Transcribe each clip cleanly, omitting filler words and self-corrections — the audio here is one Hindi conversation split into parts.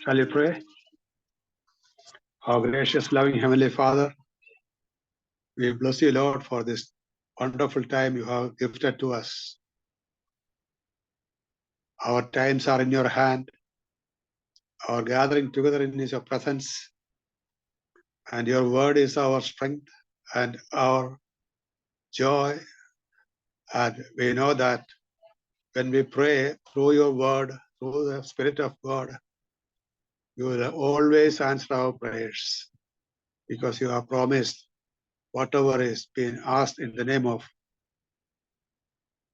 Shall we pray? Our gracious, loving Heavenly Father, we bless you, Lord, for this wonderful time you have gifted to us. Our times are in your hand. Our gathering together in your presence, and your word is our strength and our joy. And we know that when we pray through your word, through the Spirit of God, you will always answer our prayers, because you have promised whatever is being asked in the name of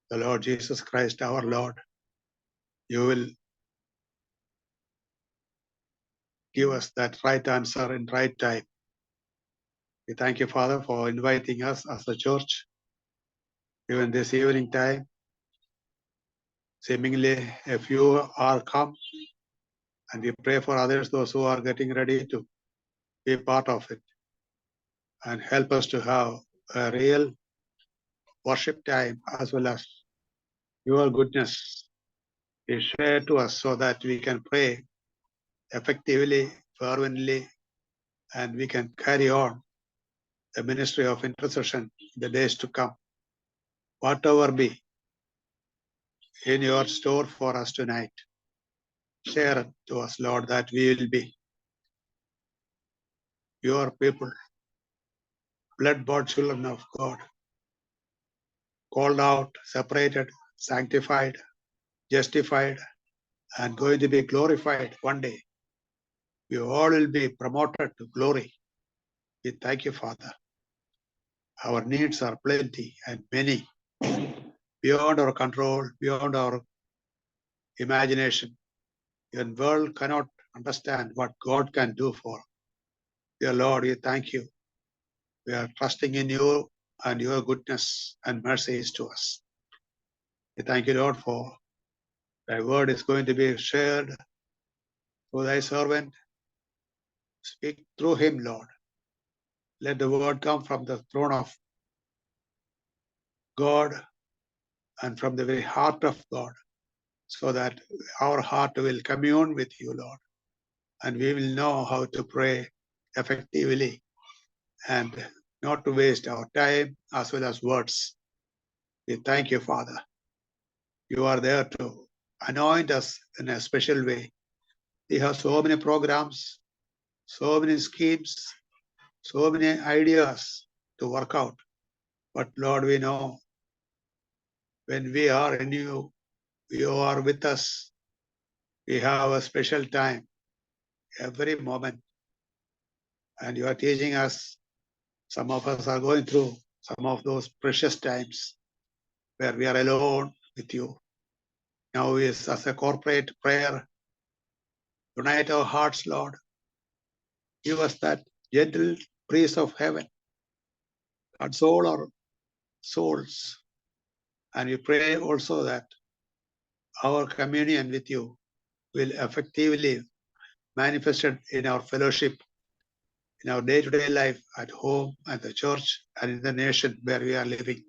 the Lord Jesus Christ, our Lord, you will give us that right answer in right time. We thank you, Father, for inviting us as a church, even this evening time. Seemingly a few are come, and we pray for others, those who are getting ready to be part of it, and help us to have a real worship time as well as your goodness is shared to us, so that we can pray effectively, fervently, and we can carry on the ministry of intercession in the days to come. Whatever be in your store for us tonight, share it to us, Lord, that we will be your people, blood-bought children of God, called out, separated, sanctified, justified, and going to be glorified one day. We all will be promoted to glory. We thank you, Father. Our needs are plenty and many, beyond our control, beyond our imagination. Your world cannot understand what God can do for. Dear Lord, we thank you. We are trusting in you and your goodness and mercies to us. We thank you, Lord, for thy word is going to be shared through thy servant. Speak through him, Lord. Let the word come from the throne of God and from the very heart of God, so that our heart will commune with you, Lord, and we will know how to pray effectively and not to waste our time as well as words. We thank you, Father. You are there to anoint us in a special way. We have so many programs, so many schemes, so many ideas to work out. But Lord, we know when we are in you, you are with us. We have a special time every moment. And you are teaching us. Some of us are going through some of those precious times where we are alone with you. Now is as a corporate prayer. Unite our hearts, Lord. Give us that gentle breeze of heaven. Console our souls. And we pray also that our communion with you will effectively manifested in our fellowship, in our day-to-day life, at home, at the church, and in the nation where we are living.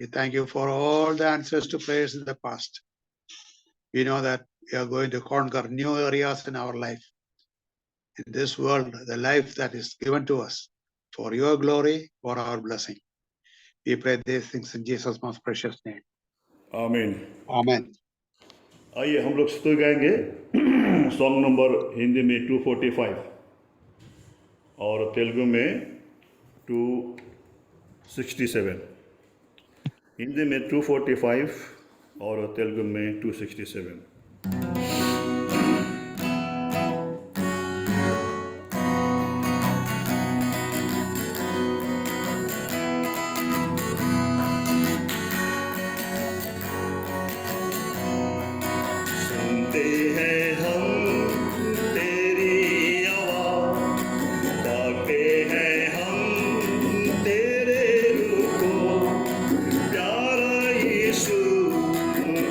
We thank you for all the answers to prayers in the past. We know that we are going to conquer new areas in our life. In this world, the life that is given to us for your glory, for our blessing. We pray these things in Jesus' most precious name. आमीन। Amen. आइए हम लोग स्तुति गाएंगे सॉन्ग नंबर हिंदी में 245 और तेलुगु में 267। हिंदी में 245 और तेलुगु में 267।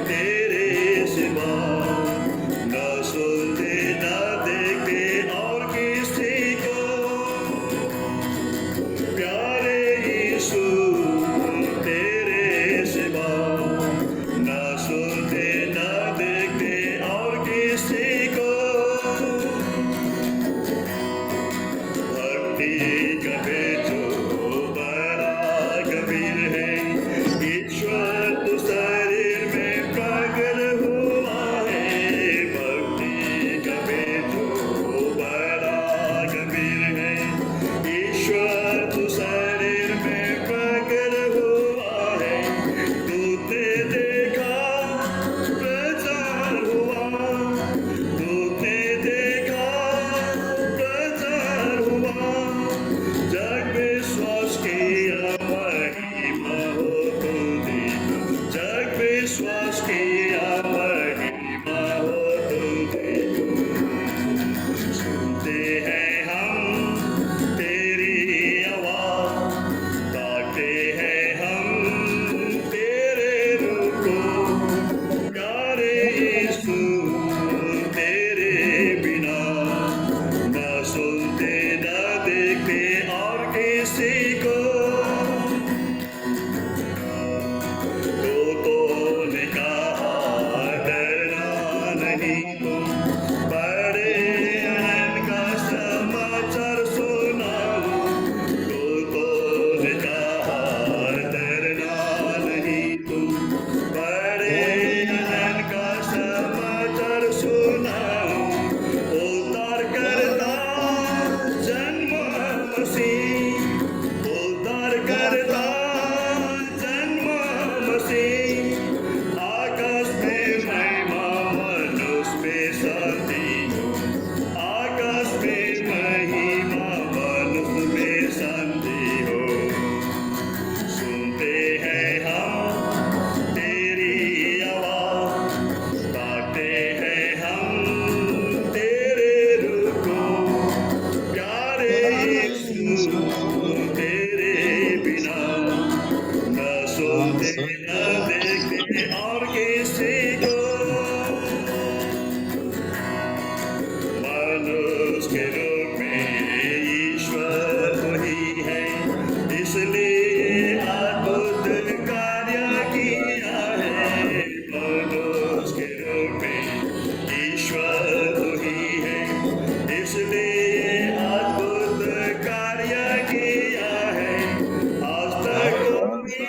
तेरे सिवा न देखते और किसी को, मनुष्य के रूप में ईश्वर वही है, इसलिए अद्भुत कार्य किया है। मनुष्य के रूप में ईश्वर वही है, इसलिए अद्भुत कार्य किया है। आज तक कोई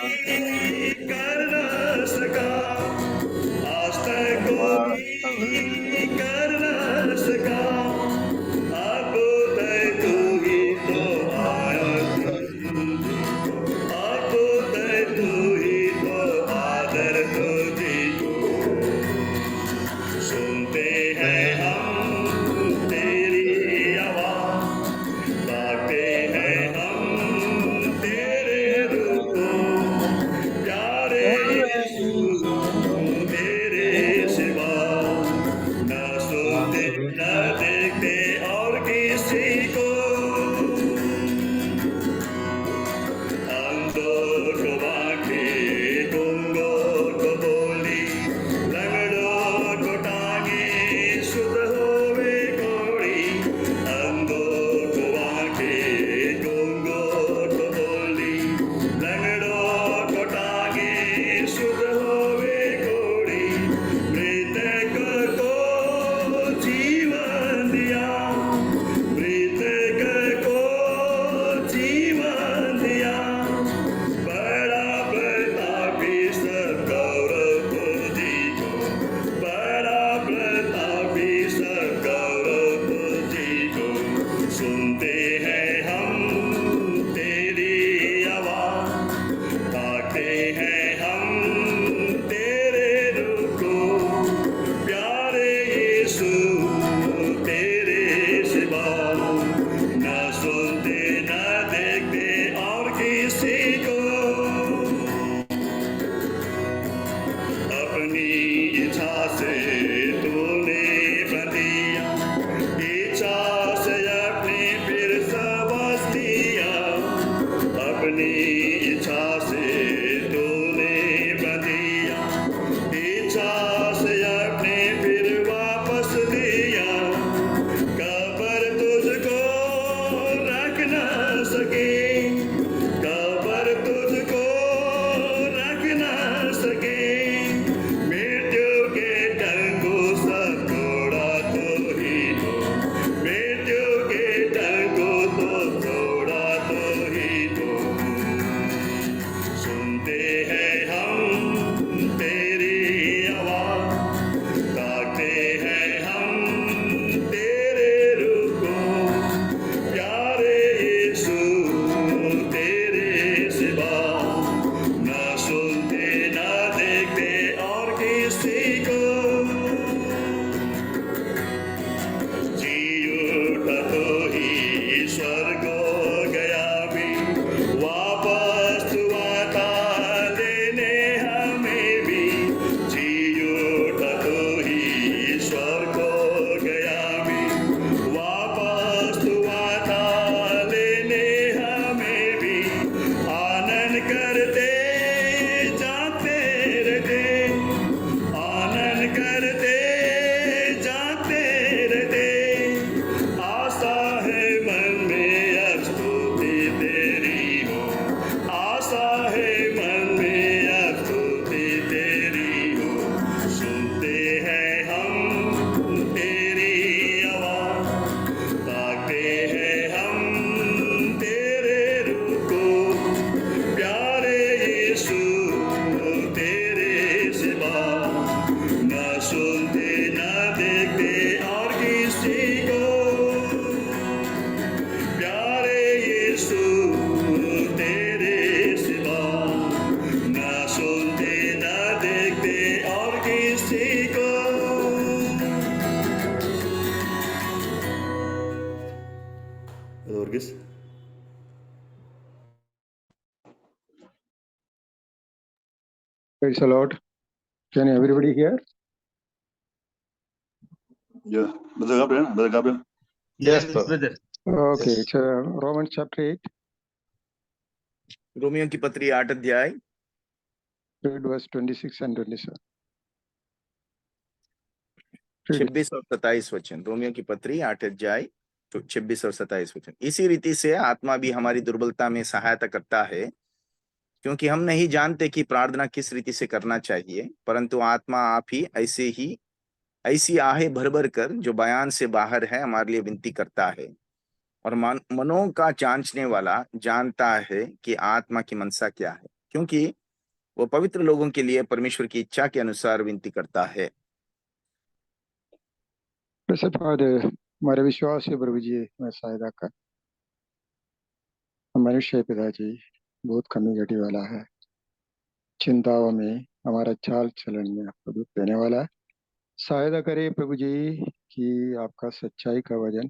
कर न सका, आज तक कोई कर न सका, अद्भुत तू ही तो आया, अद्भुत तू ही तो आदर तुझको। सुनते हैं हम तेरी आवाज, ताकते हैं हम तेरे रूप को, प्यारे यीशु तेरे सिवा न सुनते न देखते और किसी को। अंधों को आंखें, गूंगों को बोली, लंगड़ों को टांगे, शुद्ध होवे कोड़ी। अंधों को आंखें, गूंगों को बोली, लंगड़ों को टांगे, शुद्ध होवे कोड़ी। मृतक को जीवन दिया, मृतक को जीवन दिया, बड़ा प्रतापी सब गौरव तुझी को, बड़ा प्रतापी सब गौरव तुझी को। सुनते हैं हम तेरी आवाज, ताकते हैं हम तेरे रूप को, प्यारे यीशु तेरे सिवा न सुनते न देखते और किसी को। अपनी इच्छा से तूने बंधिया, इच्छा से अपनी फिर सबस दिया। अपनी इच्छा से तूने बंधिया, इच्छा से अपने फिर वापस दिया। कब्र तुझको रख न सके, कब्र तुझको रख न सके, मृत्यु के डंको सब तोड़ा तो ही तो, मृत्यु के डंको तो तोड़ा तो ही तो। सुनते हैं हम तेरी आवाज, ताकते हैं हम तेरे रूप को, प्यारे यीशु तेरे सिवा न सुनते न देखते और किसी को। जी उठा तो ही स्वर्ग गया भी, वापस तू आता लेने हमें भी। जी उठा तो ही स्वर्ग गया भी, वापस तू आता लेने हमें भी। आनंद करते जाते रहते, आनंद करते जाते रहते, आशा है मन में अब स्तुति तेरी हो, आशा है मन में अब स्तुति तेरी हो। सुनते हैं हम तेरी आवाज, ताकते हैं हम तेरे रूप को, प्यारे यीशु तेरे सिवा न सुनते न देखते और किसी को। प्यारे यीशु तेरे सिवा न सुनते न देखते और किसी को। Orgis. Praise the Lord. Can everybody hear? Yeah, Brother Gabriel. Yes, brother. Okay, Yes. it's Romans chapter 8. Romeo की पत्री 8 अध्याय read verse 26 and 27. Read it. 26 और 27 वचन, रोमियो की पत्री 8 अध्याय 26 और 27 वचन। इसी रीति से आत्मा भी हमारी दुर्बलता में सहायता करता है, क्योंकि हम नहीं जानते कि प्रार्थना किस रीति से करना चाहिए, परंतु आत्मा आप ही ऐसी आहें भर भर कर जो बयान से बाहर है हमारे लिए विनती करता है। और मनों का जांचने वाला जानता है कि आत्मा की मनसा क्या है, क्योंकि वो पवित्र लोगों के लिए परमेश्वर की इच्छा के अनुसार विनती करता है। Blessed Father, हमारे विश्वास है प्रभु जी मैं सहायता कर। मनुष्य पिताजी बहुत कमी घटी वाला है, चिंताओं में हमारा चाल चलन में आपको दुख देने वाला है। सहायता करे प्रभु जी कि आपका सच्चाई का वजन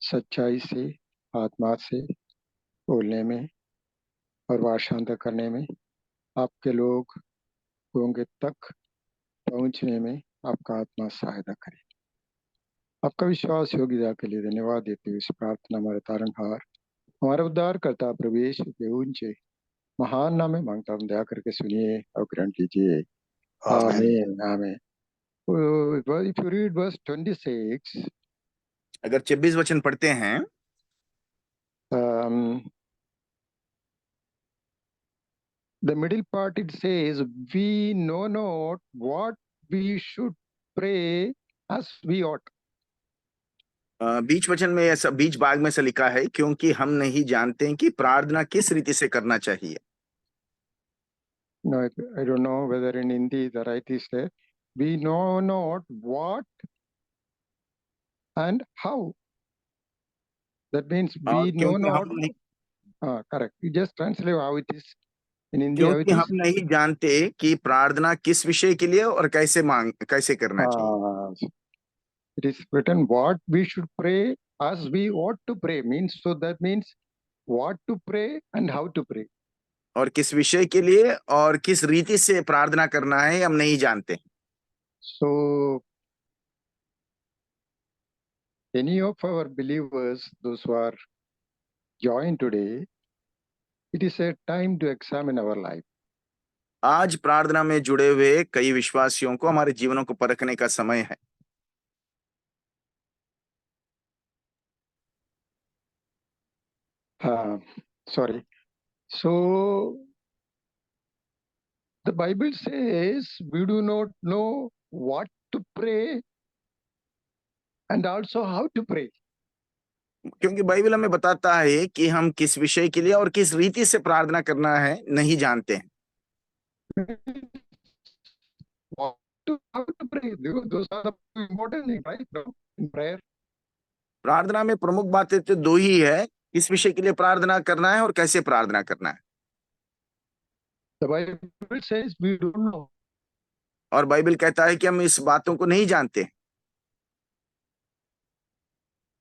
सच्चाई से आत्मा से बोलने में और भाषांतर करने में आपके लोगों के तक पहुंचने में आपका आत्मा सहायता करे। आपका विश्वास योग्यता के लिए धन्यवाद देते हुए इस प्रार्थना हमारे तारणहार हमारा उद्धार करता प्रभु यीशु के ऊंचे महान नाम में मांगता हूं, दया करके सुनिए और ग्रहण कीजिए। Amen. आमीन आमीन। If you read verse 26, अगर 26 वचन पढ़ते हैं, the middle part it says, we know not what we should pray as we ought. बीच वचन में ऐसा, बीच भाग में से लिखा है, क्योंकि हम नहीं जानते हैं कि प्रार्थना किस रीति से करना चाहिए। No, I don't know whether in Hindi the right is there. We know not what and how. That means और we know क्योंकि not. हम नहीं Correct. You just translate how it is in Hindi. How it क्योंकि is. हम नहीं जानते कि प्रार्थना किस विषय के लिए और कैसे करना चाहिए। It is written what we should pray as we ought to pray means, so that means what to pray and how to pray. और किस विषय के लिए और किस रीति से प्रार्थना करना है हम नहीं जानते। So any of our believers, those who are joined today, it is a time to examine our life. आज प्रार्थना में जुड़े हुए कई विश्वासियों को हमारे जीवनों को परखने का समय है। Sorry. So the Bible says we do not know what to pray and also how to pray. क्योंकि बाइबल हमें बताता है कि हम किस विषय के लिए और किस रीति से प्रार्थना करना है नहीं जानते हैं। How to pray? Those are the important things, right? No, in prayer. प्रार्थना में प्रमुख बातें तो दो ही है, किस विषय के लिए प्रार्थना करना है और कैसे प्रार्थना करना है। The Bible says we don't know. और बाइबल कहता है कि हम इस बातों को नहीं जानते।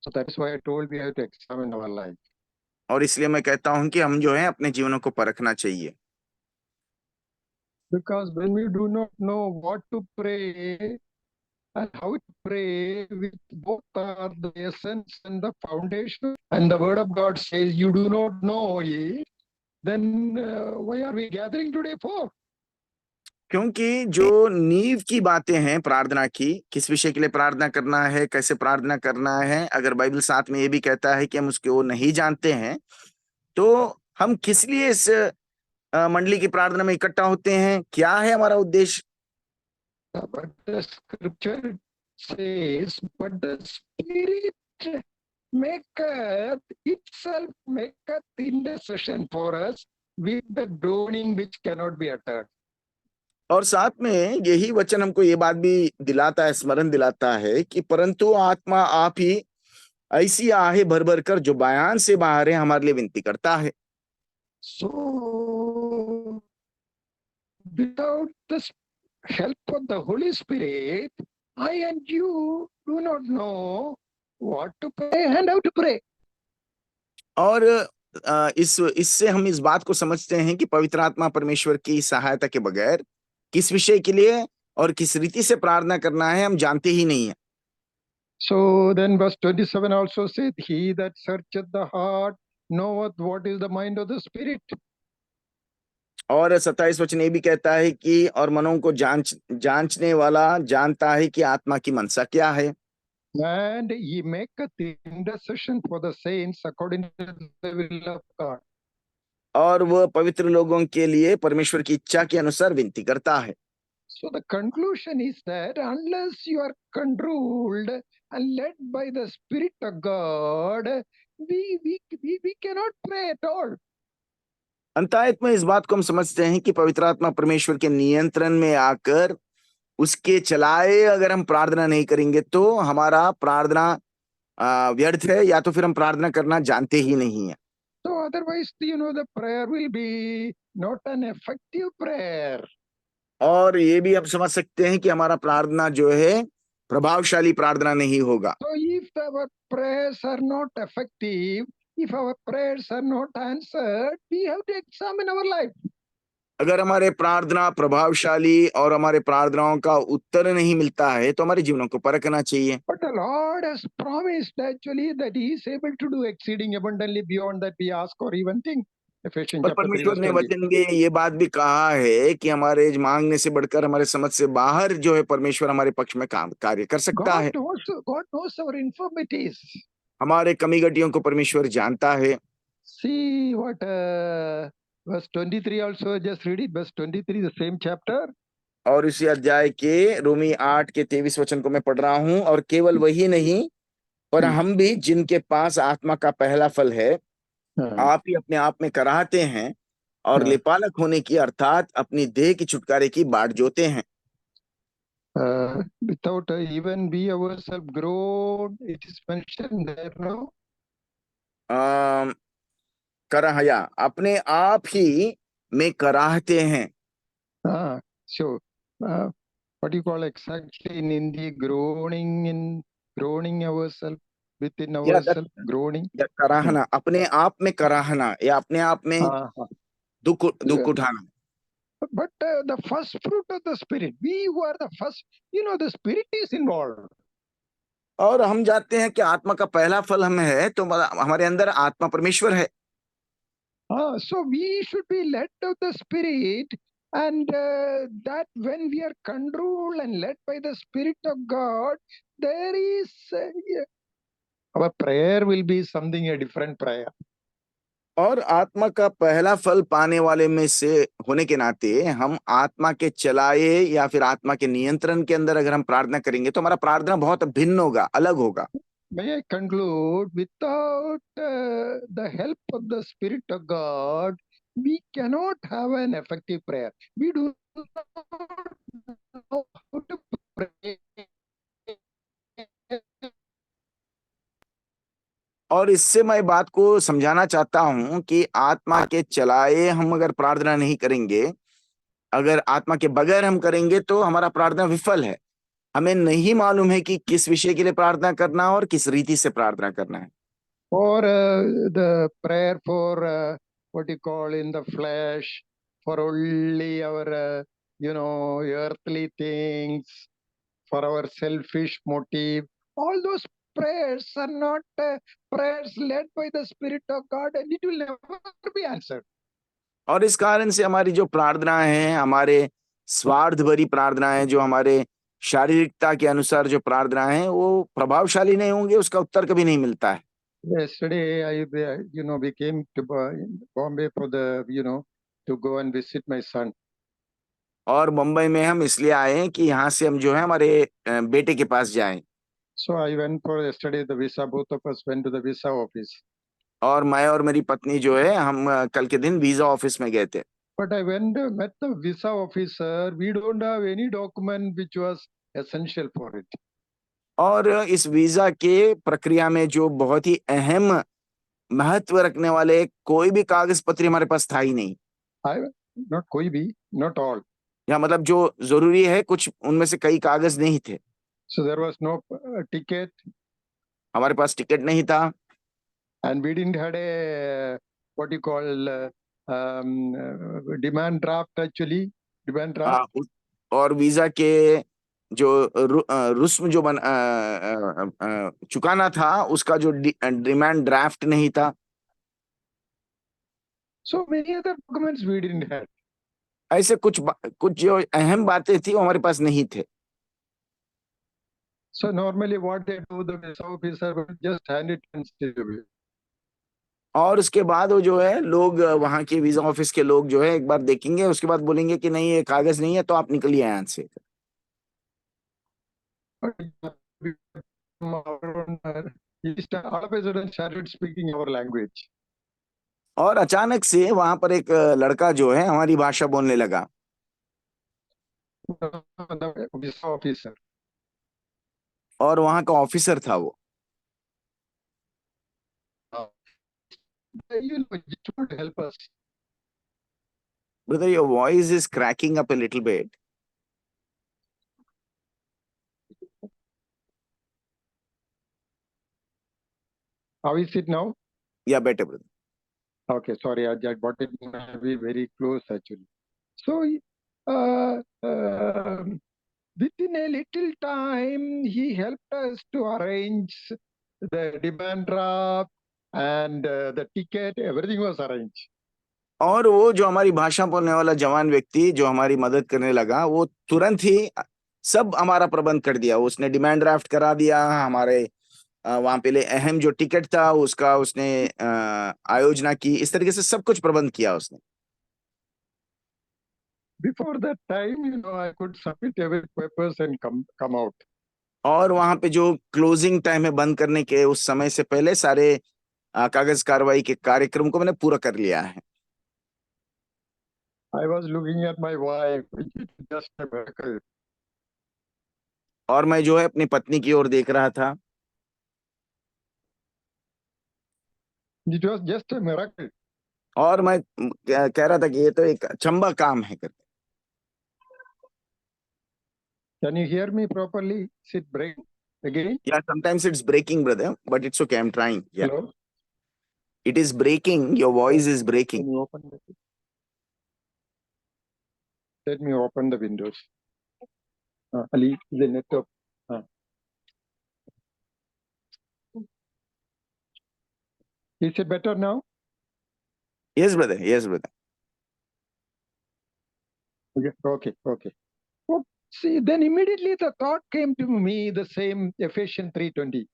So that is why I told we have to examine our life. और इसलिए मैं कहता हूं कि हम जो है अपने जीवनों को परखना चाहिए। Because when we do not know what to pray and how to pray, which both are the essence and the foundation, and the Word of God says you do not know it, then why are we gathering today for? क्योंकि जो नींव की बातें हैं प्रार्थना की, किस विषय के लिए प्रार्थना करना है, कैसे प्रार्थना करना है, अगर बाइबल साथ में ये भी कहता है कि हम उसको नहीं जानते हैं, तो हम किस लिए इस मंडली की प्रार्थना में इकट्ठा होते हैं, क्या है हमारा उद्देश्य। But the scripture says, but the Spirit maketh itself maketh intercession for us with the groaning which cannot be uttered. और साथ में यही वचन हमको ये बात भी दिलाता है, स्मरण दिलाता है कि परंतु आत्मा आप ही ऐसी आहें भर भर कर जो बयान से बाहर है हमारे लिए विनती करता है। So without the help of the Holy Spirit, I and you do not know what to pray and how to pray. और इससे हम इस बात को समझते हैं कि पवित्र आत्मा परमेश्वर की सहायता के बगैर किस विषय के लिए और किस रीति से प्रार्थना करना है हम जानते ही नहीं है। So then verse 27 also said, he that searcheth the heart knoweth what is the mind of the Spirit. और 27 वचन ये भी कहता है कि और मनों को जांचने वाला जानता है कि आत्मा की मनसा क्या है। And he maketh intercession for the saints according to the will of God. और वह पवित्र लोगों के लिए परमेश्वर की इच्छा के अनुसार विनती करता है। So the conclusion is that unless you are controlled and led by the Spirit of God, we cannot pray at all. अंततः में इस बात को हम समझते हैं कि पवित्र आत्मा परमेश्वर के नियंत्रण में आकर उसके चलाए अगर हम प्रार्थना नहीं करेंगे तो हमारा प्रार्थना व्यर्थ है, या तो फिर हम प्रार्थना करना जानते ही नहीं है। So otherwise, the prayer will be not an effective prayer. और ये भी हम समझ सकते हैं कि हमारा प्रार्थना जो है प्रभावशाली प्रार्थना नहीं होगा। So if our prayers are not effective, if our prayers are not answered, we have to examine our life. अगर हमारे प्रार्थना प्रभावशाली और हमारे प्रार्थनाओं का उत्तर नहीं मिलता है तो हमारे जीवनों को परखना चाहिए। But the Lord has promised actually that He is able to do exceeding abundantly beyond that we ask or even think. Ephesians पर chapter 3 परमेश्वर verse ने 20. वचन में ये बात भी कहा है कि हमारे मांगने से बढ़कर हमारे समझ से बाहर जो है परमेश्वर हमारे पक्ष में काम कार्य कर सकता है। God knows our infirmities. हमारे कमी घटियों को परमेश्वर जानता है। See what verse 23 also, just read it, verse 23, the same chapter. और इसी अध्याय के रोमी 8 के 23 वचन को मैं पढ़ रहा हूं। और केवल वही नहीं पर हम भी जिनके पास आत्मा का पहला फल है आप ही अपने आप में कराहते हैं और लेपालक होने की अर्थात अपनी देह की छुटकारे की बाट जोते हैं। Without even we ourselves grow, it is mentioned there, no? कराहया अपने आप ही में कराहते हैं। So what you call exactly in Hindi, groaning ourselves within ourselves, groaning. या कराहना, अपने आप में कराहना या अपने आप में दुख उठाना। But the first fruit of the Spirit, we who are the first, the Spirit is involved. और हम जानते हैं कि आत्मा का पहला फल हम है तो हमारे अंदर आत्मा परमेश्वर है। So we should be led of the Spirit, and that when we are controlled and led by the Spirit of God, there is our prayer will be something a different prayer. और आत्मा का पहला फल पाने वाले में से होने के नाते हम आत्मा के चलाए या फिर आत्मा के नियंत्रण के अंदर अगर हम प्रार्थना करेंगे तो हमारा प्रार्थना बहुत भिन्न होगा, अलग होगा। May I conclude, without the help of the Spirit of God, we cannot have an effective prayer. We do not know how to pray. और इससे मैं बात को समझाना चाहता हूं कि आत्मा के चलाए हम अगर प्रार्थना नहीं करेंगे, अगर आत्मा के बगैर हम करेंगे तो हमारा प्रार्थना विफल है। हमें नहीं मालूम है कि किस विषय के लिए प्रार्थना करना और किस रीति से प्रार्थना करना है। For the prayer for what you call in the flesh, for only our earthly things, for our selfish motive, all those prayers are not prayers led by the Spirit of God, and it will never be answered. और इस कारण से हमारी जो प्रार्थना है, हमारे स्वार्थ भरी प्रार्थना है, जो हमारे शारीरिकता के अनुसार जो प्रार्थना है वो प्रभावशाली नहीं होंगे, उसका उत्तर कभी नहीं मिलता है। Yesterday, we came to Bombay for to go and visit my son. और मुंबई में हम इसलिए आए हैं कि यहाँ से हम जो है हमारे बेटे के पास जाएं। So I went for yesterday the visa. Both of us went to the visa office. और मैं और मेरी पत्नी जो है हम कल के दिन वीजा ऑफिस में गए थे। But I went met the visa officer. We don't have any document which was essential for it. और इस वीजा के प्रक्रिया में जो बहुत ही अहम महत्व रखने वाले कोई भी कागज पत्र हमारे पास था ही नहीं। Not कोई भी, not all. या मतलब जो जरूरी है कुछ उनमें से कई कागज नहीं थे। So there was no ticket. हमारे पास टिकट नहीं था। And we didn't had a what you call demand draft actually. Demand draft. और वीजा के जो रुस्म जो चुकाना था उसका जो डिमांड ड्राफ्ट नहीं था। So many other documents we didn't have. ऐसे कुछ जो अहम बातें थी वो हमारे पास नहीं थे। So normally what they do, the visa officer will just hand it and say away. और उसके बाद वो जो है लोग वहां के वीजा ऑफिस के लोग जो है एक बार देखेंगे, उसके बाद बोलेंगे कि नहीं ये कागज नहीं है तो आप निकलिए यहाँ से। He all of a sudden started speaking our language. और अचानक से वहां पर एक लड़का जो है हमारी भाषा बोलने लगा। The visa officer. और वहां का ऑफिसर था वो। You know, it would help us. Brother, your voice is cracking up a little bit. How is it now? या better brother. Okay, sorry, I got it very, very close actually. So, uh, within a little time, he helped us to arrange the demand draft and the ticket, everything was arranged. और वो जो हमारी भाषा बोलने वाला जवान व्यक्ति जो हमारी मदद करने लगा, वो तुरंत ही सब हमारा प्रबंध कर दिया। उसने डिमांड ड्राफ्ट करा दिया, हमारे वहां पहले अहम जो टिकट था उसका उसने आयोजना की, इस तरीके से सब कुछ प्रबंध किया उसने। Before that time, you know, I could submit every papers and come out. और वहां पे जो क्लोजिंग टाइम है बंद करने के, उस समय से पहले सारे कागज कार्रवाई के कार्यक्रम को मैंने पूरा कर लिया है। I was looking at my wife, which is just a miracle. और मैं जो है अपनी पत्नी की ओर देख रहा था। It was just a miracle. और मैं कह रहा था कि ये तो एक अचंभा काम है करके। Can you hear me properly? Sit break again. Yeah, sometimes it's breaking, brother, but it's okay. I'm trying. Yeah, Hello. it is breaking. Your voice is breaking. Can you open the? Let me open the windows. Ali, the network. Is it better now? Yes, brother. Yes, brother. Okay. Well, see, then immediately the thought came to me, the same Ephesians 3:20.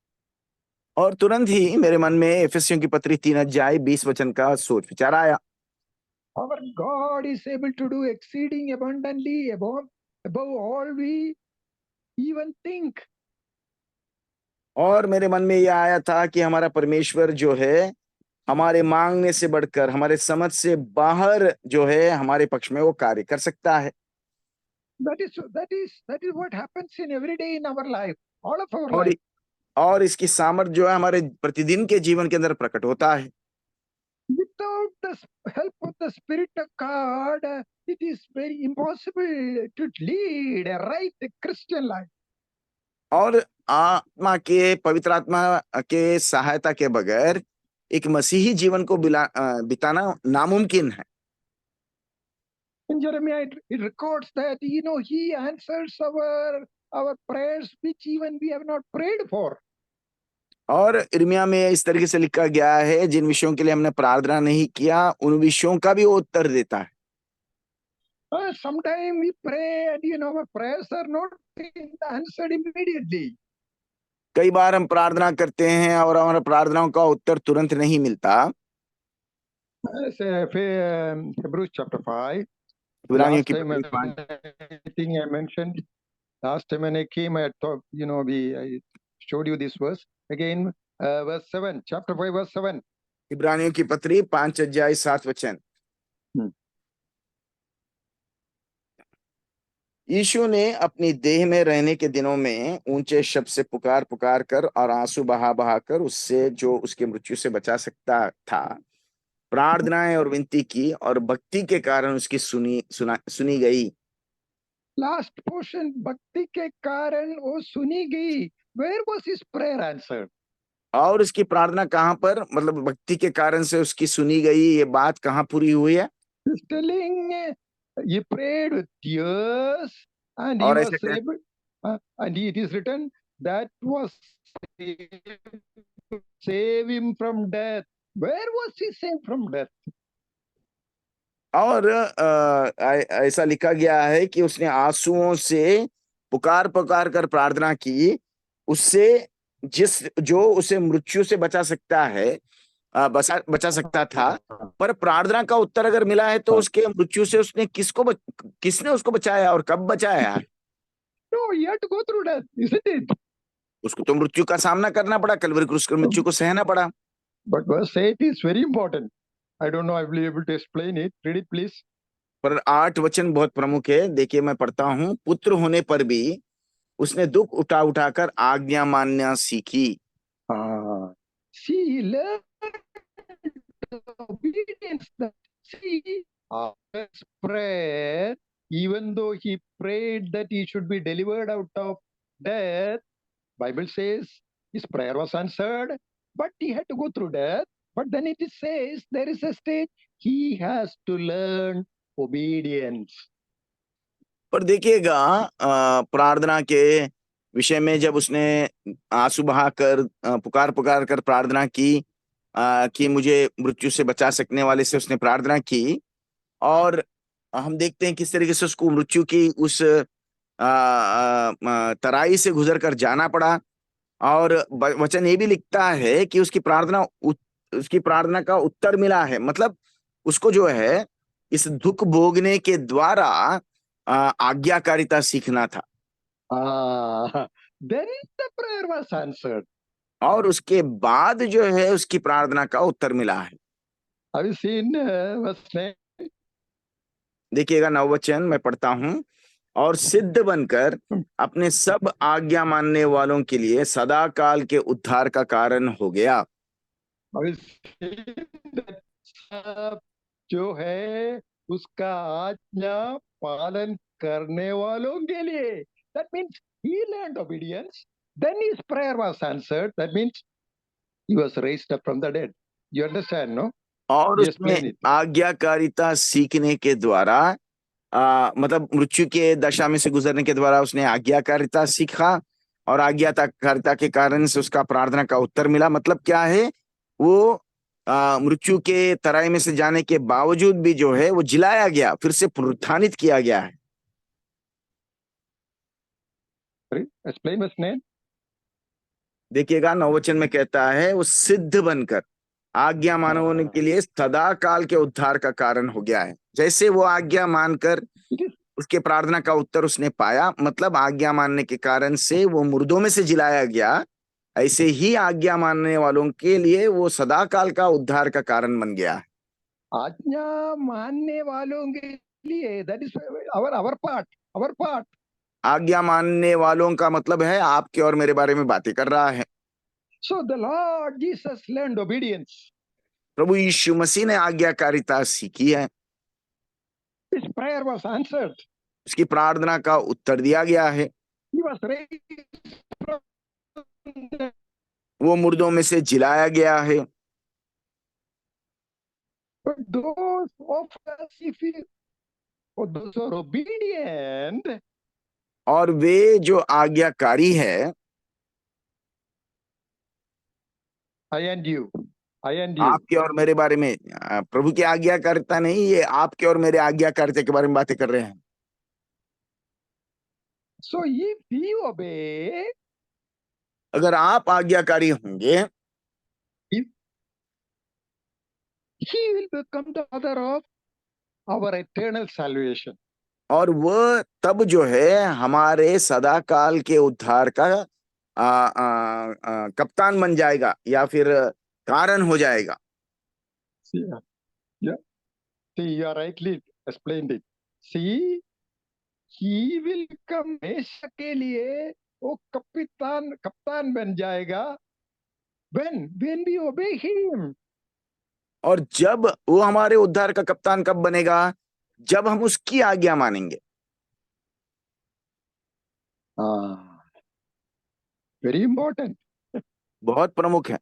और तुरंत ही मेरे मन में एफेसियों की पत्री 3:20 का सोच विचार आया। Our God is able to do exceeding abundantly above all we even think. और मेरे मन में यह आया था कि हमारा परमेश्वर जो है हमारे मांगने से बढ़कर, हमारे समझ से बाहर जो है हमारे पक्ष में वो कार्य कर सकता है। That is what happens in every day in our life, all of our और life. और इसकी सामर्थ जो है हमारे प्रतिदिन के जीवन के अंदर प्रकट होता है। Without the help of the Spirit of God, it is very impossible to lead a right Christian life. और आत्मा के, पवित्र आत्मा के सहायता के बगैर एक मसीही जीवन को बिताना नामुमकिन है। In Jeremiah, it records that, you know, he answers our prayers which even we have not prayed for. और इर्मिया में इस तरीके से लिखा गया है, जिन विषयों के लिए हमने प्रार्थना नहीं किया उन विषयों का भी वो उत्तर देता है। Sometimes we pray and, you know, our prayers are not answered immediately. कई बार हम प्रार्थना करते हैं और हमारा प्रार्थनाओं का उत्तर तुरंत नहीं मिलता। Hebrews chapter 5. इब्रानियों Last की time, पत्री 5। I think I mentioned, last time when I came, I talked, you know, I showed you this verse. Again, verse 7, chapter 5, verse 7. इब्रानियों की पत्री 5:7। यीशु ने अपनी देह में रहने के दिनों में ऊंचे शब्द से पुकार पुकार कर और आंसू बहा बहा कर उससे जो उसके मृत्यु से बचा सकता था प्रार्थनाएं और विनती की, और भक्ति के कारण उसकी सुनी गई। Last portion, भक्ति के कारण वो सुनी गई. Where was his prayer answered? और उसकी प्रार्थना कहां पर, मतलब भक्ति के कारण से उसकी सुनी गई, ये बात कहां पूरी हुई है? He's telling he prayed with tears and he और was ऐसे able, and it is written that was save him from death. Where was he saved from death? और ऐसा लिखा गया है कि उसने आंसुओं से पुकार पुकार कर प्रार्थना की, उससे जो उसे मृत्यु से बचा सकता है, बचा सकता था। पर प्रार्थना का उत्तर अगर मिला है तो उसके मृत्यु से उसने किसने उसको बचाया और कब बचाया? No, he had to go through death, isn't it? उसको तो मृत्यु का सामना करना पड़ा, कलवरी क्रूस की मृत्यु को सहना पड़ा। But verse 8 is very important. I don't know, I will be able to explain it. Read it, please. पर 8 वचन बहुत प्रमुख है। देखिए, मैं पढ़ता हूं। पुत्र होने पर भी उसने दुख उठा उठाकर आज्ञा मानना सीखी। See, he learned obedience. See, after his prayer, even though he prayed that he should be delivered out of death, Bible says his prayer was answered, but he had to go through death. But then it says there is a stage he has to learn obedience. पर देखिएगा, प्रार्थना के विषय में जब उसने आंसू बहाकर पुकार पुकार कर प्रार्थना की कि मुझे मृत्यु से बचा सकने वाले से उसने प्रार्थना की, और हम देखते हैं किस तरीके से उसको मृत्यु की उस तराई से गुजर कर जाना पड़ा। और वचन ये भी लिखता है कि उसकी प्रार्थना का उत्तर मिला है। मतलब उसको जो है इस दुख भोगने के द्वारा आज्ञाकारिता सीखना था। Then the prayer was answered. और उसके बाद जो है उसकी प्रार्थना का उत्तर मिला है। Have you seen verse 9? देखिएगा 9 वचन मैं पढ़ता हूं। और सिद्ध बनकर अपने सब आज्ञा मानने वालों के लिए सदा काल के उद्धार का कारण हो गया। Have you seen that सब जो है उसका आज्ञा पालन करने वालों के लिए, that means he learned obedience, then his prayer was answered, that means he was raised up from the dead. You understand, no? और Yes, उसने explain it. आज्ञाकारिता सीखने के द्वारा मतलब मृत्यु के दशा में से गुजरने के द्वारा उसने आज्ञाकारिता सीखा, और आज्ञाकारिता के कारण से उसका प्रार्थना का उत्तर मिला। मतलब क्या है, वो मृत्यु के तराई में से जाने के बावजूद भी जो है वो जिलाया गया, फिर से पुनरुत्थानित किया गया है। Explain verse 9. देखिएगा 9 वचन में कहता है वो सिद्ध बनकर आज्ञा मानने के लिए सदा काल के उद्धार का कारण हो गया है। जैसे वो आज्ञा मानकर उसके प्रार्थना का उत्तर उसने पाया, मतलब आज्ञा मानने के कारण से वो मुर्दों में से जिलाया गया, ऐसे ही आज्ञा मानने वालों के लिए वो सदा काल का उद्धार का कारण बन गया है। आज्ञा मानने वालों के लिए, that is our part. आज्ञा मानने वालों का मतलब है आपके और मेरे बारे में बातें कर रहा है। So the Lord Jesus learned obedience. प्रभु यीशु मसीह ने आज्ञाकारिता सीखी है। His prayer was answered. उसकी प्रार्थना का उत्तर दिया गया है। He was raised from the वो मुर्दों में से जिलाया गया है। But those of us, or those who are obedient, और वे जो आज्ञाकारी है, I and you, आपके और मेरे बारे में, प्रभु की आज्ञाकारिता नहीं, ये आपके और मेरे आज्ञाकारिता के बारे में बातें कर रहे हैं। so if we obey, अगर आप आज्ञाकारी होंगे, he will become the author of our eternal salvation. और वह तब जो है हमारे सदा काल के उद्धार का कप्तान बन जाएगा या फिर कारण हो जाएगा। See, you are rightly explained it. See, he will come हमेशा के लिए वो कप्तान बन जाएगा when we obey him. और जब वो हमारे उद्धार का कप्तान कब बनेगा, जब हम उसकी आज्ञा मानेंगे। Very important. बहुत प्रमुख है।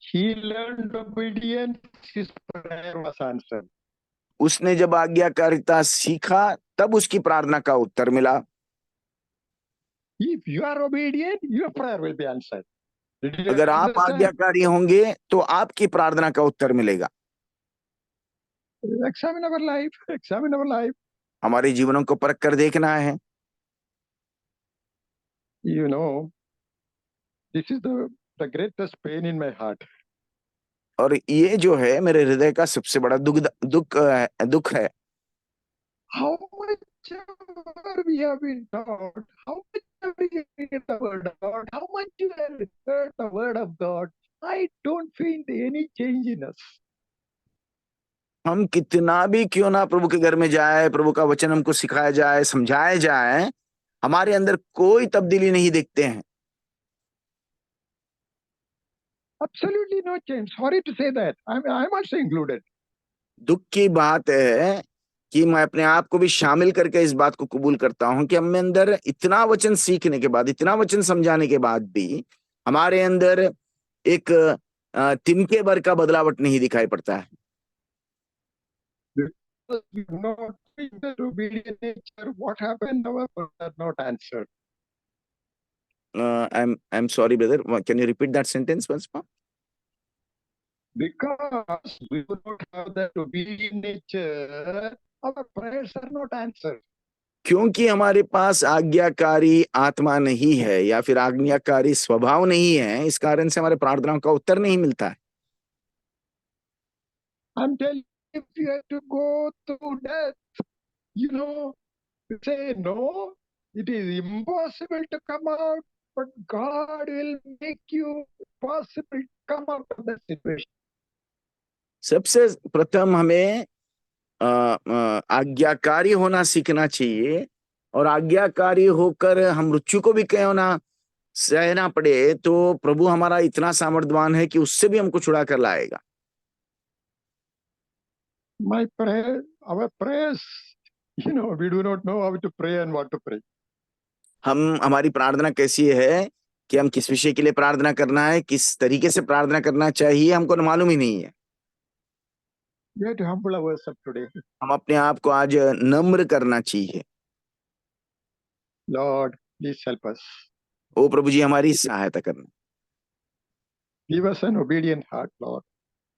He learned obedience, his prayer was answered. उसने जब आज्ञाकारिता सीखा तब उसकी प्रार्थना का उत्तर मिला। If you are obedient, your prayer will be answered. अगर आप आज्ञाकारी होंगे तो आपकी प्रार्थना का उत्तर मिलेगा। Examine our life. Examine our life. हमारे जीवनों को परख कर देखना है। You know, this is the greatest pain in my heart. और ये जो है मेरे हृदय का सबसे बड़ा दुख है। How much ever we have been taught, how much have we read the word of God, how much we have heard the word of God, I don't find any change in us. हम कितना भी क्यों ना प्रभु के घर में जाए, प्रभु का वचन हमको सिखाया जाए, समझाया जाए, हमारे अंदर कोई तब्दीली नहीं देखते हैं। Absolutely no change. Sorry to say that. I'm also included. दुख की बात है कि मैं अपने आप को भी शामिल करके इस बात को कबूल करता हूं कि हम में अंदर इतना वचन सीखने के बाद, इतना वचन समझाने के बाद भी हमारे अंदर एक तिनके भर का बदलावट नहीं दिखाई पड़ता है। Because we have not been the obedient nature, what happened? Our prayers are not answered. I'm sorry, brother. Can you repeat that sentence once more? Because we do not have that obedient nature, our prayers are not answered. क्योंकि हमारे पास आज्ञाकारी आत्मा नहीं है या फिर आज्ञाकारी स्वभाव नहीं है, इस कारण से हमारे प्रार्थनाओं का उत्तर नहीं मिलता है। I'm telling you, if you have to go through death, you know, you say no, it is impossible to come out, but God will make you possible to come out of that situation. सबसे प्रथम हमें आज्ञाकारी होना सीखना चाहिए, और आज्ञाकारी होकर हम मृत्यु को भी क्यों ना सहना पड़े, तो प्रभु हमारा इतना सामर्थ्यवान है कि उससे भी हमको छुड़ा कर लाएगा। My prayer, our prayers, you know, we do not know how to pray and what to pray. हमारी प्रार्थना कैसी है कि हम किस विषय के लिए प्रार्थना करना है, किस तरीके से प्रार्थना करना चाहिए, हमको मालूम ही नहीं है। We have to humble ourselves today. हम अपने आप को आज नम्र करना चाहिए। Lord, please help us. ओ प्रभु जी, हमारी सहायता करना। Give us an obedient heart, Lord.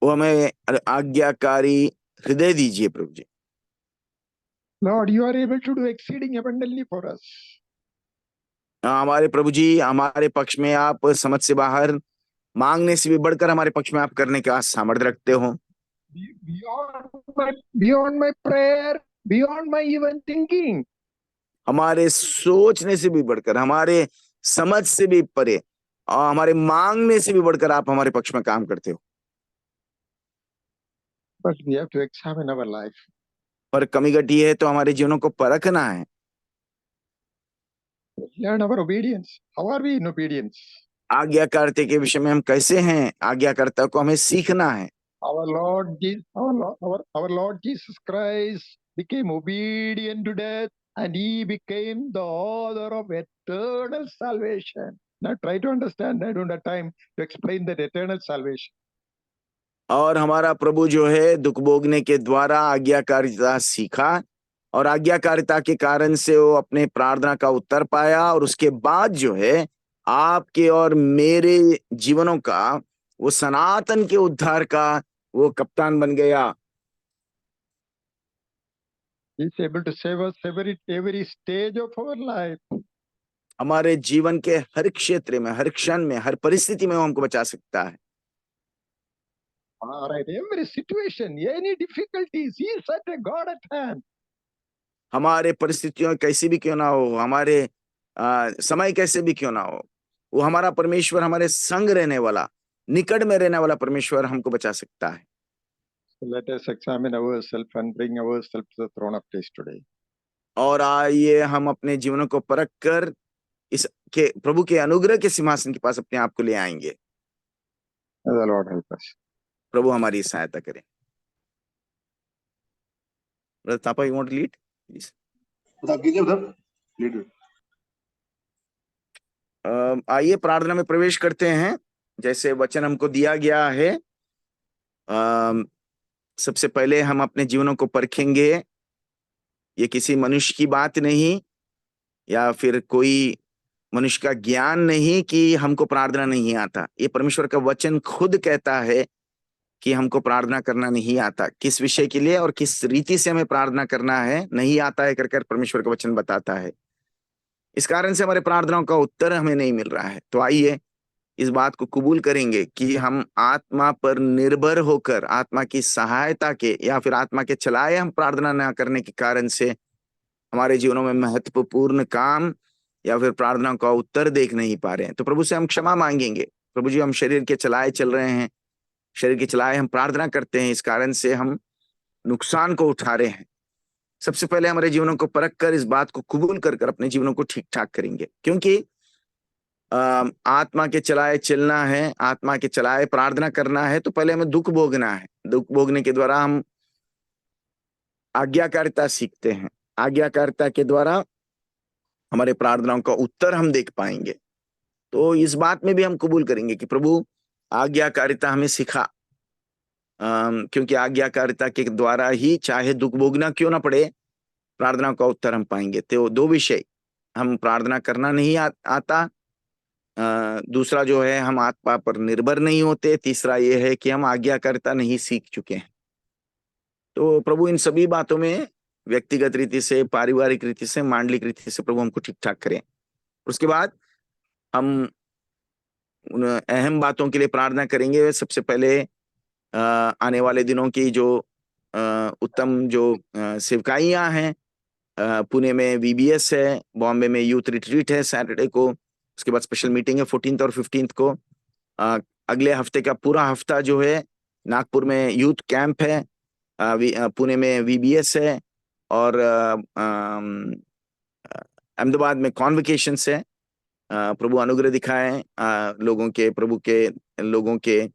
वो हमें आज्ञाकारी हृदय दीजिए प्रभु जी। Lord, you are able to do exceeding abundantly for us. हमारे प्रभु जी, हमारे पक्ष में आप समझ से बाहर, मांगने से भी बढ़कर हमारे पक्ष में आप करने का सामर्थ्य रखते हो। Beyond my prayer, beyond my even thinking. हमारे सोचने से भी बढ़कर, हमारे समझ से भी परे, और हमारे मांगने से भी बढ़कर आप हमारे पक्ष में काम करते हो। But we have to examine our life. पर कमी घटी है तो हमारे जीवनों को परखना है। Learn our obedience. How are we in obedience? आज्ञाकारिता के विषय में हम कैसे हैं, आज्ञाकारिता को हमें सीखना है। Our Lord Jesus Christ became obedient to death, and he became the author of eternal salvation. Now try to understand. I don't have time to explain that eternal salvation. और हमारा प्रभु जो है दुख भोगने के द्वारा आज्ञाकारिता सीखा, और आज्ञाकारिता के कारण से वो अपने प्रार्थना का उत्तर पाया, और उसके बाद जो है आपके और मेरे जीवनों का वो सनातन के उद्धार का वो कप्तान बन गया। He is able to save us every stage of our life. हमारे जीवन के हर क्षेत्र में, हर क्षण में, हर परिस्थिति में वो हमको बचा सकता है। All right, every situation, any difficulties, he is such a God at hand. हमारे परिस्थितियों कैसी भी क्यों ना हो, हमारे समय कैसे भी क्यों ना हो, वो हमारा परमेश्वर, हमारे संग रहने वाला, निकट में रहने वाला परमेश्वर हमको बचा सकता है। So let us examine ourselves and bring ourselves to the throne of grace today. और आइए हम अपने जीवनों को परख कर इस के प्रभु के अनुग्रह के सिंहासन के पास अपने आप को ले आएंगे। May the Lord help us. प्रभु हमारी सहायता करें। Brother Tapa, you want to lead? Please. आइए प्रार्थना में प्रवेश करते हैं। जैसे वचन हमको दिया गया है, सबसे पहले हम अपने जीवनों को परखेंगे। ये किसी मनुष्य की बात नहीं, या फिर कोई मनुष्य का ज्ञान नहीं कि हमको प्रार्थना नहीं आता। ये परमेश्वर का वचन खुद कहता है कि हमको प्रार्थना करना नहीं आता, किस विषय के लिए और किस रीति से हमें प्रार्थना करना है नहीं आता है कर परमेश्वर का वचन बताता है। इस कारण से हमारे प्रार्थनाओं का उत्तर हमें नहीं मिल रहा है। तो आइए इस बात को कबूल करेंगे कि हम आत्मा पर निर्भर होकर, आत्मा की सहायता के या फिर आत्मा के चलाए हम प्रार्थना न करने के कारण से हमारे जीवनों में महत्वपूर्ण काम या फिर प्रार्थना का उत्तर देख नहीं पा रहे हैं। तो प्रभु से हम क्षमा मांगेंगे। प्रभु जी, हम शरीर के चलाए चल रहे हैं, शरीर के चलाए हम प्रार्थना करते हैं, इस कारण से हम नुकसान को उठा रहे हैं। सबसे पहले हमारे जीवनों को परख कर इस बात को कबूल कर अपने जीवनों को ठीक ठाक करेंगे, क्योंकि आत्मा के चलाए चलना है, आत्मा के चलाए प्रार्थना करना है, तो पहले हमें दुख भोगना है। दुख भोगने के द्वारा हम आज्ञाकारिता सीखते हैं, आज्ञाकारिता के द्वारा हमारे प्रार्थनाओं का उत्तर हम देख पाएंगे। तो इस बात में भी हम कबूल करेंगे कि प्रभु आज्ञाकारिता हमें सिखा, क्योंकि आज्ञाकारिता के द्वारा ही चाहे दुख भोगना क्यों ना पड़े, प्रार्थना का उत्तर हम पाएंगे। तो दो विषय, हम प्रार्थना करना नहीं आता, दूसरा जो है हम आत्मा पर निर्भर नहीं होते, तीसरा ये है कि हम आज्ञाकारिता नहीं सीख चुके हैं। तो प्रभु इन सभी बातों में व्यक्तिगत रीति से, पारिवारिक रीति से, मांडलिक रीति से प्रभु हमको ठीक ठाक करें। उसके बाद हम उन अहम बातों के लिए प्रार्थना करेंगे। सबसे पहले आने वाले दिनों की जो उत्तम जो सेवकाइयां हैं, पुणे में VBS है, बॉम्बे में यूथ रिट्रीट है सैटरडे को, उसके बाद स्पेशल मीटिंग है 14th और 15th को। अगले हफ्ते का पूरा हफ्ता जो है नागपुर में यूथ कैंप है, पुणे में VBS है, और अहमदाबाद में कॉन्वोकेशन है। प्रभु अनुग्रह दिखाएं, लोगों के, प्रभु के लोगों के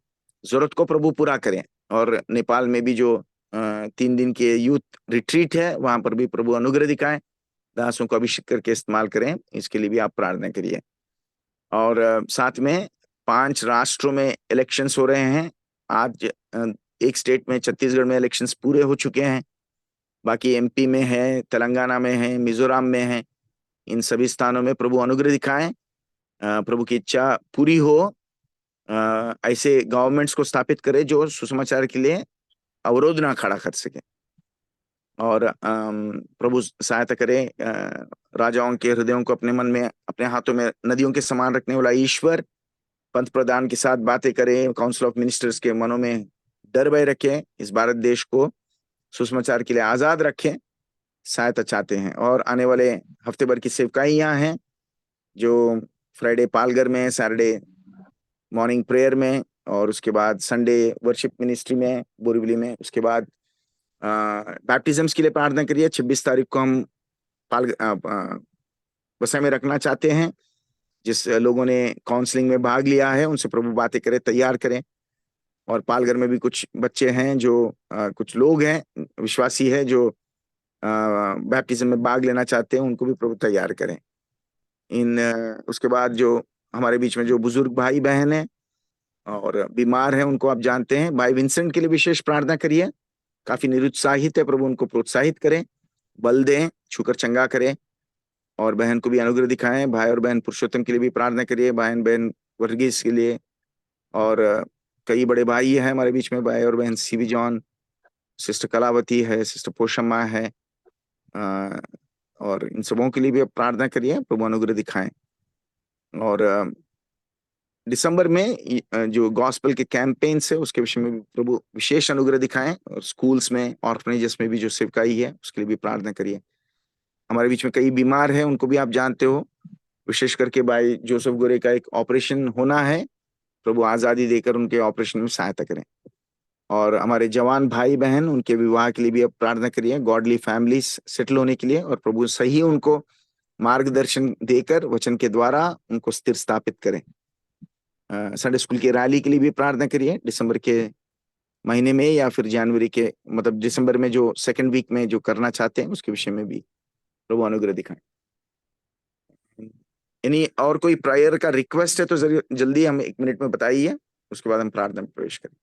जरूरत को प्रभु पूरा करें। और नेपाल में भी जो 3 दिन के यूथ रिट्रीट है, वहां पर भी प्रभु अनुग्रह दिखाएं, दासों को अभिषेक करके इस्तेमाल करें, इसके लिए भी आप प्रार्थना करिए। और साथ में 5 राष्ट्रों में इलेक्शंस हो रहे हैं। आज एक स्टेट में, छत्तीसगढ़ में इलेक्शंस पूरे हो चुके हैं, बाकी MP में है, तेलंगाना में है, मिजोरम में है। इन सभी स्थानों में प्रभु अनुग्रह दिखाएं, प्रभु की इच्छा पूरी हो, ऐसे गवर्नमेंट्स को स्थापित करे जो सुसमाचार के लिए अवरोध ना खड़ा कर सके। और प्रभु सहायता करे, राजाओं के हृदयों को अपने मन में, अपने हाथों में नदियों के समान रखने वाला ईश्वर पंत प्रधान के साथ बातें करे, काउंसिल ऑफ मिनिस्टर्स के मनों में डर भय रखे, इस भारत देश को सुसमाचार के लिए आजाद रखें, सहायता चाहते हैं। और आने वाले हफ्ते भर की सेवकाइयां हैं, जो फ्राइडे पालघर में, सैटरडे मॉर्निंग प्रेयर में, और उसके बाद संडे वर्शिप मिनिस्ट्री में बोरीवली में। उसके बाद बैप्टिज्म्स के लिए प्रार्थना करिए। 26 तारीख को हम बसा में रखना चाहते हैं। जिस लोगों ने काउंसलिंग में भाग लिया है उनसे प्रभु बातें करें, तैयार करें। और पालघर में भी कुछ बच्चे हैं, जो कुछ लोग हैं, विश्वासी है, जो बैप्टिज्म में भाग लेना चाहते हैं, उनको भी प्रभु तैयार करें। उसके बाद जो हमारे बीच में जो बुजुर्ग भाई बहन हैं और बीमार हैं, उनको आप जानते हैं, भाई विंसेंट के लिए विशेष प्रार्थना करिए। काफी निरुत्साहित है, प्रभु उनको प्रोत्साहित करें, बल दें, छूकर चंगा करें। और बहन को भी अनुग्रह दिखाएं। भाई और बहन पुरुषोत्तम के लिए भी प्रार्थना करिए, बहन वर्गीस के लिए। और कई बड़े भाई हैं हमारे बीच में, भाई और बहन CB जॉन, सिस्टर कलावती है, सिस्टर पोशम्मा है, और इन सबों के लिए भी प्रार्थना करिए, प्रभु अनुग्रह दिखाएं। और दिसंबर में जो गॉस्पेल के कैंपेन्स है उसके विषय में प्रभु विशेष अनुग्रह दिखाएं। और स्कूल्स में, ऑर्फनेजेस में भी जो सेवकाई है उसके लिए भी प्रार्थना करिए। हमारे बीच में कई बीमार हैं, उनको भी आप जानते हो, विशेष करके भाई जोसेफ गोरे का एक ऑपरेशन होना है, प्रभु आजादी देकर उनके ऑपरेशन में सहायता करें। और हमारे जवान भाई बहन, उनके विवाह के लिए भी आप प्रार्थना करिए, गॉडली फैमिली सेटल होने के लिए। और प्रभु सही उनको मार्गदर्शन देकर वचन के द्वारा उनको स्थिर स्थापित करें। संडे स्कूल की रैली के लिए भी प्रार्थना करिए, दिसंबर के महीने में या फिर जनवरी के, मतलब दिसंबर में जो 2nd वीक में जो करना चाहते हैं उसके विषय में भी प्रभु अनुग्रह दिखाएं। यानी और कोई प्रायर का रिक्वेस्ट है तो जल्दी हम 1 मिनट में बताइए, उसके बाद हम प्रार्थना में प्रवेश करें।